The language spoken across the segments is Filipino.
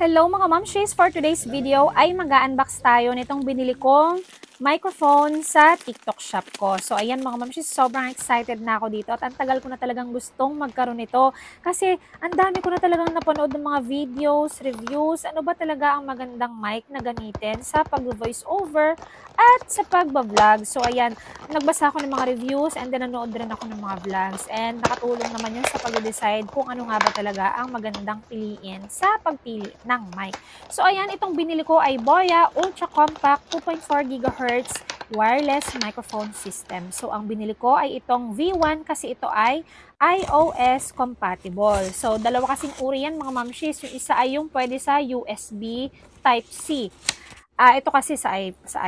Hello mga mamshis! For today's video ay mag-unbox tayo nitong binili kong microphone sa TikTok shop ko. So ayan mga mamshis, sobrang excited na ako dito at ang tagal ko na talagang gustong magkaroon nito kasi ang dami ko na talagang napanood ng mga videos, reviews, ano ba talaga ang magandang mic na gamitin sa pag-voice over at sa pag-vlog. So ayan, nagbasa ako ng mga reviews and then nanood rin ako ng mga vlogs and nakatulong naman yun sa pag-decide kung ano nga ba talaga ang magandang piliin sa pagpili ng mic. So ayan, itong binili ko ay Boya Ultra Compact 2.4 GHz wireless microphone system. So ang binili ko ay itong V1 kasi ito ay iOS compatible. So dalawa kasing uri yan mga mamshis. Yung isa ay yung pwede sa USB Type-C. Ito kasi sa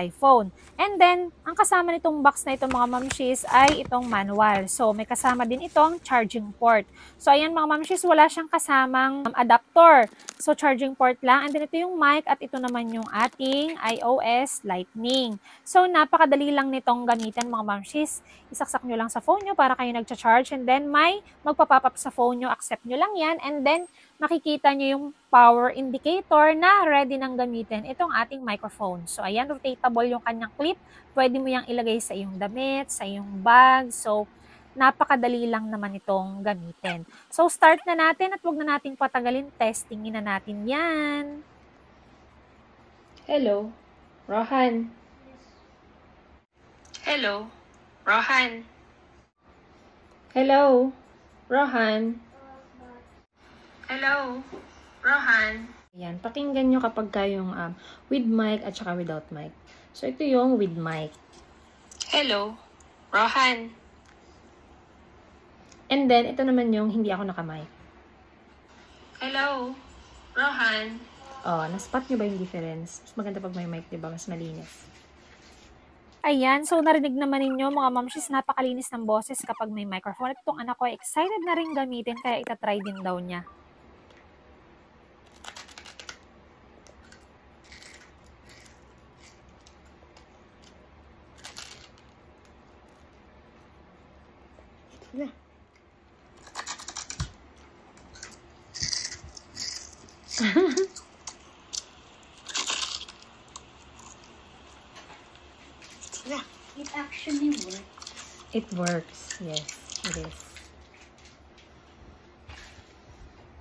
iPhone. And then, ang kasama nitong box na ito mga mamshis ay itong manual. So, may kasama din itong charging port. So, ayan mga mamshis, wala siyang kasamang adapter. So, charging port lang. And then, ito yung mic at ito naman yung ating iOS Lightning. So, napakadali lang nitong gamitin mga mamshis. Isaksak nyo lang sa phone nyo para kayo nagcha-charge. And then, may magpa-pop up sa phone nyo. Accept nyo lang yan. And then, makikita nyo yung power indicator na ready nang gamitin itong ating microphone. So, ayan, rotatable yung kanyang clip. Pwede mo yang ilagay sa iyong damit, sa iyong bag. So, napakadali lang naman itong gamitin. So, start na natin at huwag na nating patagalin. Testingin na natin yan. Hello, Rohan. Hello, Rohan. Hello, Rohan. Hello, Rohan. Ayan, pakinggan nyo kapag kayong with mic at saka without mic. So, ito yung with mic. Hello, Rohan. And then, ito naman yung hindi ako naka-mic. Hello, Rohan. Oh, na-spot nyo ba yung difference? Mas maganda pag may mic, diba? Mas malinis. Ayan, so narinig naman ninyo mga mamshis, napakalinis ng boses kapag may microphone. At itong anak ko, excited na rin gamitin, kaya itatry din daw niya. Yeah. Yeah, it actually works. It works. Yes, it is.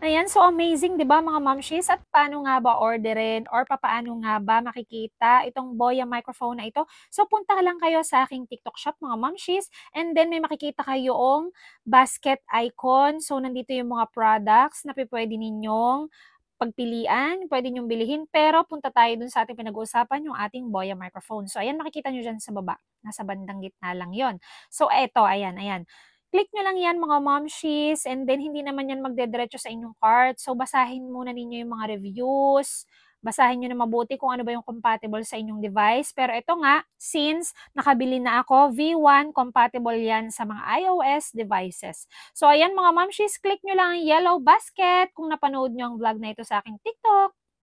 Ayan, so amazing, di ba mga mamshis? At paano nga ba orderin or paano nga ba makikita itong Boya microphone na ito? So punta lang kayo sa aking TikTok shop mga mamshis and then may makikita kayong basket icon. So nandito yung mga products na pwede ninyong pagpilian, pwede nyong bilihin, pero punta tayo dun sa ating pinag-uusapan, yung ating Boya microphone. So ayan, makikita nyo dyan sa baba. Nasa bandang gitna lang yon. So eto, ayan, ayan. Click nyo lang yan mga momshies and then hindi naman yan magdediretso sa inyong cart. So basahin muna ninyo yung mga reviews, basahin nyo na mabuti kung ano ba yung compatible sa inyong device. Pero ito nga, since nakabili na ako, V1 compatible yan sa mga iOS devices. So ayan mga momshies, click nyo lang ang yellow basket kung napanood nyo ang vlog na ito sa aking TikTok.